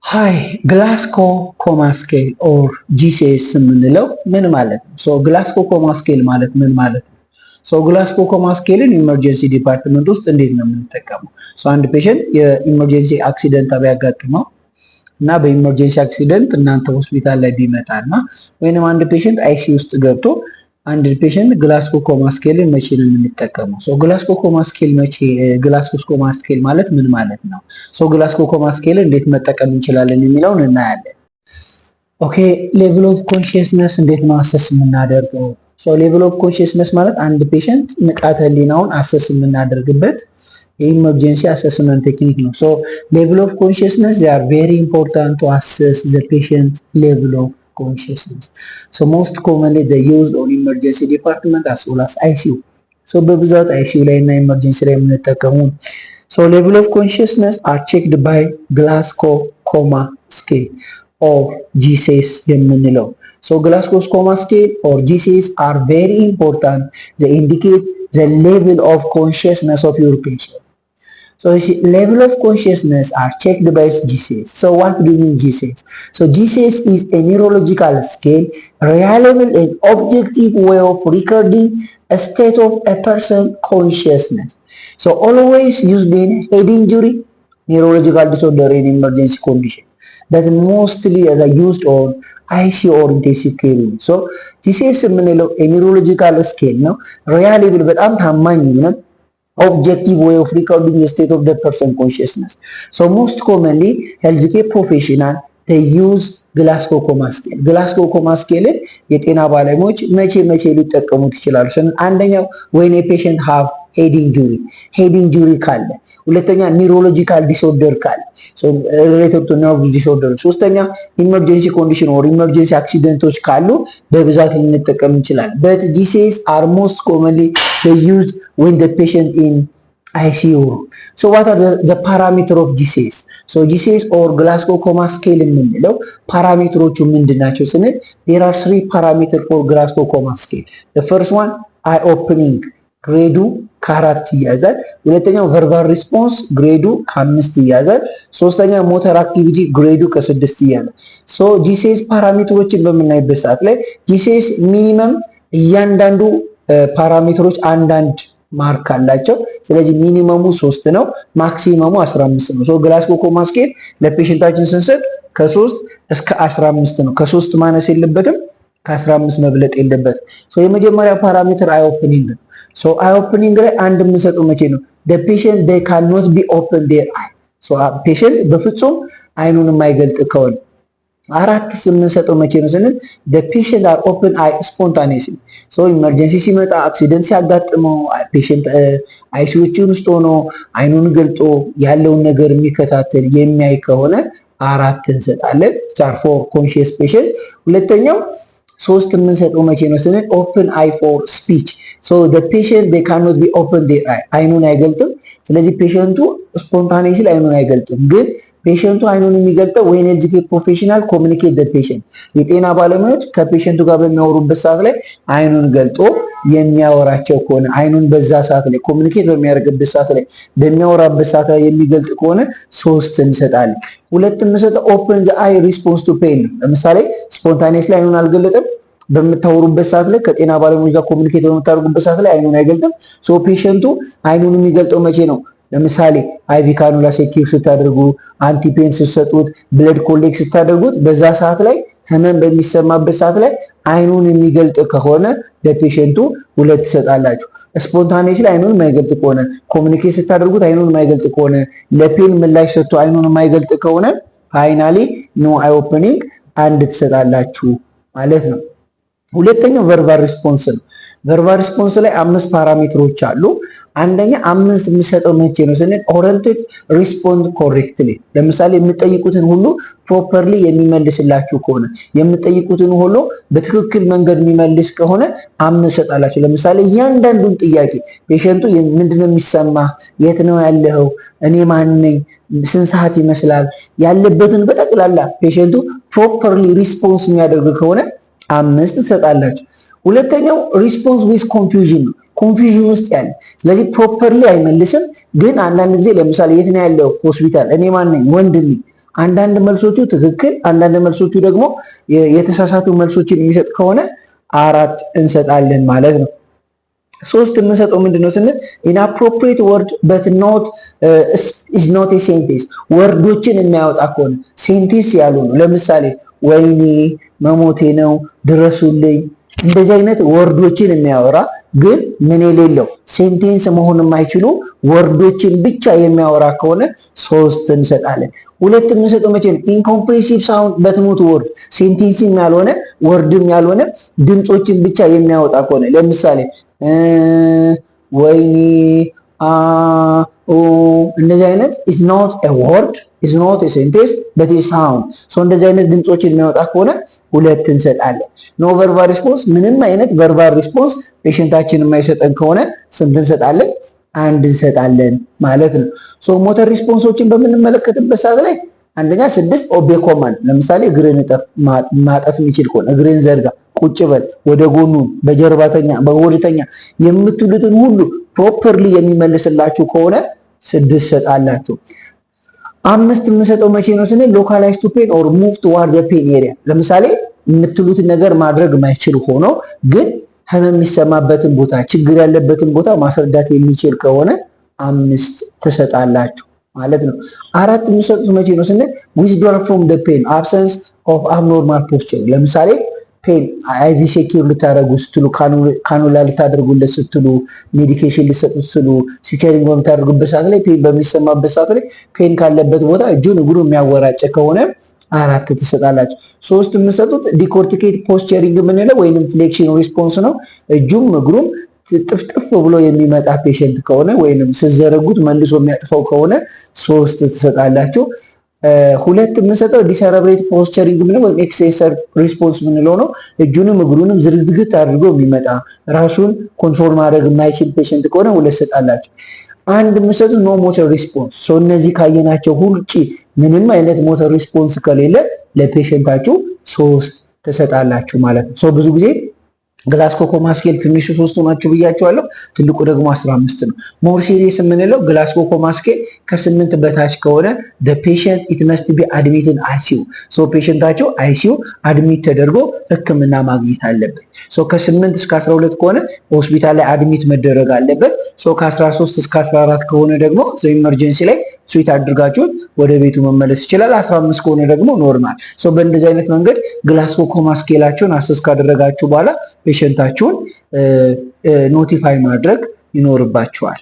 ሃይ ግላስኮ ኮማ ስኬል ኦር ጂሲኤስ የምንለው ምን ማለት ነው? ግላስኮ ኮማ ስኬል ማለት ምን ማለት ነው? ግላስኮ ኮማ ስኬልን ኢመርጀንሲ ዲፓርትመንት ውስጥ እንዴት ነው የምንጠቀመው? አንድ ፔሸንት የኢመርጀንሲ አክሲደንት ቢያጋጥመው እና በኢመርጀንሲ አክሲደንት እናንተ ሆስፒታል ላይ ቢመጣ እና ወይንም አንድ ፔሸንት አይሲ ውስጥ ገብቶ አንድ ፔሸንት ግላስኮ ኮማ ስኬልን መቼ ነው የምንጠቀመው? ግላስኮ ኮማ ስኬል ግላስኮ ኮማ ስኬል ማለት ምን ማለት ነው? ግላስኮ ኮማ ስኬልን እንዴት መጠቀም እንችላለን የሚለውን እናያለን። ኦኬ ሌቭል ኦፍ ኮንሺየስነስ እንዴት ነው አሰስ የምናደርገው? ሌቭል ኦፍ ኮንሺየስነስ ማለት አንድ ፔሸንት ንቃተ ህሊናውን አሰስ የምናደርግበት የኢመርጀንሲ አሰስመንት ቴክኒክ ነው። ሌቭል ኦፍ ኮንሺየስነስ they are very important to assess the patient level of consciousness. Most commonly they used on emergency department as well as ICU. በብዛት ICU ላይ እና ኢመርጀንሲ ላይ የምንጠቀሙ level of consciousness are checked by Glasgow Coma Scale or GCS የምንለው Glasgow Coma Scale or GCS are very important. They indicate the level of consciousness of your patient. Level of consciousness are checked by GCS. What do you mean GCS? GCS is a neurological scale, reliable and objective way of recording a state of a person's consciousness. Always used in head injury, neurological disorder in emergency condition. But mostly used on ICU or intensive care unit. GCS የምንለው a neurological scale ነው። reliable በጣም ታማኝ ነው። Objective way of recording the state of the person consciousness. Most commonly healthcare professional they use Glasgow Coma Scale. Glasgow Coma Scale የጤና ባለሙያዎች መቼ ሊጠቀሙት ይችላሉ? አንደኛው when a patient have head injury ካለ፣ ሁለተኛ neurological disorder ካለ related to nerve disorder፣ ሶስተኛ emergency condition or emergency accidents ካሉ በብዛት ልንጠቀም እንችላለን። But GCS are most commonly they used when the patient in ICU. What are the parameter of GCS? GCS or Glasgow Coma Scale የምንለው ፓራሜትሮቹ ምንድናቸው ስንል there are 3 parameters for Glasgow Coma Scale. The first one eye opening ግሬዱ ከ4 ይያዛል። ሁለተኛው ቨርባል ሪስፖንስ ግሬዱ ከ5 ይያዛል። ሶስተኛ ሞተር አክቲቪቲ ግሬዱ ከ6 ይያዛል። GCS ፓራሜትሮችን በምናይበት ሰዓት ላይ GCS ሚኒመም እያንዳንዱ ፓራሜትሮች አንዳንድ ማርክ አላቸው። ስለዚህ ሚኒመሙ 3 ነው፣ ማክሲመሙ 15 ነው። ግላስጎ ኮማ ስኬል ለፔሸንታችን ስንሰጥ ከ3 እስከ 15 ነው። ከ3 ማነስ የለበትም፣ ከ15 መብለጥ የለበትም። የመጀመሪያ ፓራሜትር አይ ኦፕኒንግ ነው። አይ ኦፕኒንግ ላይ አንድ የምንሰጠው መቼ ነው? the patient they cannot be open their eye. ፔሸንት በፍጹም አይኑን የማይገልጥ ከሆነ አራት የምንሰጠው መቼ ነው ስንል the patient are open eye spontaneously. ኢመርጀንሲ ሲመጣ አክሲደንት ሲያጋጥመው ፔሸንት አይሲዩችን ውስጥ ሆኖ አይኑን ገልጦ ያለውን ነገር የሚከታተል የሚያይ ከሆነ 4 እንሰጣለን for conscious patient። ሁለተኛው 3 የምንሰጠው መቼ ነው ስንል open eye for speech. the patient they cannot be open their eye, አይኑን አይገልጥም። ስለዚህ ፔሸንቱ ስፖንታኔስሊ አይኑን አይገልጥም። ግን ፔሸንቱ አይኑን የሚገልጠው when healthcare professional communicate the patient፣ የጤና ባለሙያዎች ከፔሸንቱ ጋር በሚያወሩበት ሰዓት ላይ አይኑን ገልጦ የሚያወራቸው ከሆነ አይኑን በዛ ሰዓት ላይ ኮሙኒኬት በሚያደርግበት ሰዓት ላይ በሚያወራበት ሰዓት ላይ የሚገልጥ ከሆነ 3 እንሰጣለን። ሁለት የምንሰጠው open the eye response to pain ነው። ለምሳሌ ስፖንታኔስሊ አይኑን አልገለጠም፣ በምታወሩበት ሰዓት ላይ ከጤና ባለሙያዎች ጋር ኮሙኒኬት በምታደርጉበት ሰዓት ላይ አይኑን አይገልጥም። ፔሸንቱ አይኑን የሚገልጠው መቼ ነው? ለምሳሌ አይቪ ካኑላ ሴኪር ስታደርጉ፣ አንቲፔን ስትሰጡት፣ ብለድ ኮሌክት ስታደርጉት በዛ ሰዓት ላይ ህመም በሚሰማበት ሰዓት ላይ አይኑን የሚገልጥ ከሆነ ለፔሸንቱ 2 ትሰጣላችሁ። ስፖንታኔስሊ አይኑን የማይገልጥ ከሆነ፣ ኮሙኒኬት ስታደርጉት አይኑን የማይገልጥ ከሆነ፣ ለፔን ምላሽ ሰጥቶ አይኑን የማይገልጥ ከሆነ ፋይናሊ ኖ አይ ኦፕኒንግ 1 ትሰጣላችሁ ማለት ነው። ሁለተኛው ቨርባል ሪስፖንስ ነው። ቨርባል ሪስፖንስ ላይ 5 ፓራሜትሮች አሉ። አንደኛ 5 የሚሰጠው መቼ ነው ስንል ኦሪየንትድ ሪስፖንድ ኮሬክትሊ። ለምሳሌ የምትጠይቁትን ሁሉ ፕሮፐርሊ የሚመልስላችሁ ከሆነ፣ የምትጠይቁትን ሁሉ በትክክል መንገድ የሚመልስ ከሆነ 5 ሰጣላችሁ። ለምሳሌ እያንዳንዱን ጥያቄ ፔሸንቱ ምንድነው የሚሰማ፣ የት ነው ያለው፣ እኔ ማን ነኝ፣ ስንት ሰዓት ይመስላል፣ ያለበትን በጠቅላላ ፔሸንቱ ፕሮፐርሊ ሪስፖንስ የሚያደርግ ከሆነ 5 ትሰጣላችሁ። ሁለተኛው ሪስፖንስ ዊዝ ኮንፊውዥን ነው። ኮንፊውዥን ውስጥ ያለ፣ ስለዚህ ፕሮፐርሊ አይመልስም። ግን አንዳንድ ጊዜ ለምሳሌ የት ነው ያለው ሆስፒታል፣ እኔ ማን ነኝ፣ ወንድሜ አንዳንድ መልሶቹ ትክክል፣ አንዳንድ መልሶቹ ደግሞ የተሳሳቱ መልሶችን የሚሰጥ ከሆነ 4 እንሰጣለን ማለት ነው። 3 የምንሰጠው ምንድነው ስንል ኢንአፕሮፕሪየት ወርድ በት ኖት ኢዝ ኖት ኤ ሴንቴንስ፣ ወርዶችን የሚያወጣ ከሆነ ሴንቴንስ ያሉ ነው። ለምሳሌ ወይኔ፣ መሞቴ ነው፣ ድረሱልኝ፣ እንደዚህ አይነት ወርዶችን የሚያወራ ግን ምን የሌለው ሴንቴንስ መሆን የማይችሉ ወርዶችን ብቻ የሚያወራ ከሆነ 3 እንሰጣለን። 2 የምንሰጠው መቼ ነው? ኢንኮምፕሬሲቭ ሳውንድ በት ኖት ወርድ፣ ሴንቴንስም ያልሆነ ወርድም ያልሆነ ድምጾችን ብቻ የሚያወጣ ከሆነ ለምሳሌ ወይኔ፣ እንደዚህ አይነት is not a word, is not a sentence but a sound። እንደዚህ አይነት ድምጾችን የሚያወጣ ከሆነ 2 እንሰጣለን። ኖ ቨርባል ሪስፖንስ፣ ምንም አይነት ቨርባል ሪስፖንስ ፔሸንታችን የማይሰጠን ከሆነ ስንት እንሰጣለን? 1 እንሰጣለን ማለት ነው። ሞተር ሪስፖንሶችን በምንመለከትበት ሰዓት ላይ አንደኛ 6 ኦቤ ኮማንድ፣ ለምሳሌ እግርን ማጠፍ የሚችል ከሆነ እግርን ዘርጋ፣ ቁጭ በል፣ ወደ ጎኑ፣ በጀርባተኛ፣ በሆድተኛ የምትሉትን ሁሉ ፕሮፐርሊ የሚመልስላችሁ ከሆነ 6 ሰጣላችሁ። 5 የምንሰጠው መቼ ነው ስንል ሎካላይዝ ቱ ፔን ኦር ሙቭ ቱዋርድ ዘ ፔን ኤሪያ፣ ለምሳሌ የምትሉትን ነገር ማድረግ የማይችል ሆኖ ግን ህመም የሚሰማበትን ቦታ፣ ችግር ያለበትን ቦታ ማስረዳት የሚችል ከሆነ 5 ትሰጣላችሁ ማለት ነው። 4 የምሰጡት መቼ ነው ስንል ዊዝድሮል ፍሮም ዘ ፔን አብሰንስ ኦፍ አብኖርማል ፖስቸር፣ ለምሳሌ ፔን አይቪ ሴኪር ልታደርጉ ስትሉ፣ ካኑላ ልታደርጉለት ስትሉ፣ ሜዲኬሽን ልትሰጡት ስትሉ፣ ሲቸሪንግ በምታደርጉበት ሰዓት ላይ ፔን በሚሰማበት ሰዓት ላይ ፔን ካለበት ቦታ እጁን እግሩ የሚያወራጭ ከሆነ 4 ትሰጣላችሁ። 3 የምሰጡት ዲኮርቲኬት ፖስቸሪንግ የምንለው ወይንም ፍሌክሽን ሪስፖንስ ነው። እጁም እግሩም ጥፍጥፍ ብሎ የሚመጣ ፔሸንት ከሆነ ወይንም ስዘረጉት መልሶ የሚያጥፈው ከሆነ 3 ትሰጣላችሁ። 2 የምንሰጠው ዲሰረብሬት ፖስቸሪንግ ምንለው ወይም ኤክሴሰር ሪስፖንስ ምንለው ነው። እጁንም እግሩንም ዝርግት አድርጎ የሚመጣ ራሱን ኮንትሮል ማድረግ የማይችል ፔሸንት ከሆነ 2 ትሰጣላችሁ። 1 የምሰጡት ኖ ሞተር ሪስፖንስ፣ እነዚህ ካየናቸው ውጪ ምንም አይነት ሞተር ሪስፖንስ ከሌለ ለፔሸንታችሁ 3 ትሰጣላችሁ ማለት ነው። ብዙ ጊዜ ግላስኮ ኮማ ስኬል ትንሹ 3 ናቸው ብያቸዋለሁ። ትልቁ ደግሞ 15 ነው። ሞር ሲሪየስ የምንለው ግላስኮ ኮማ ስኬል ከ8 በታች ከሆነ the patient it must be admitted in ICU። ፔሸንታቸው ICU አድሚት ተደርጎ ሕክምና ማግኘት አለበት። ከ8 እስከ 12 ከሆነ ሆስፒታል ላይ አድሚት መደረግ አለበት። ከ13 እስከ 14 ከሆነ ደግሞ ኢመርጀንሲ ላይ ስዊት አድርጋችሁት ወደ ቤቱ መመለስ ይችላል። 15 ከሆነ ደግሞ ኖርማል። በእንደዚህ አይነት መንገድ ግላስኮ ኮማ ስኬላቸውን አሰስ ካደረጋችሁ በኋላ ፔሸንታችሁን ኖቲፋይ ማድረግ ይኖርባችኋል።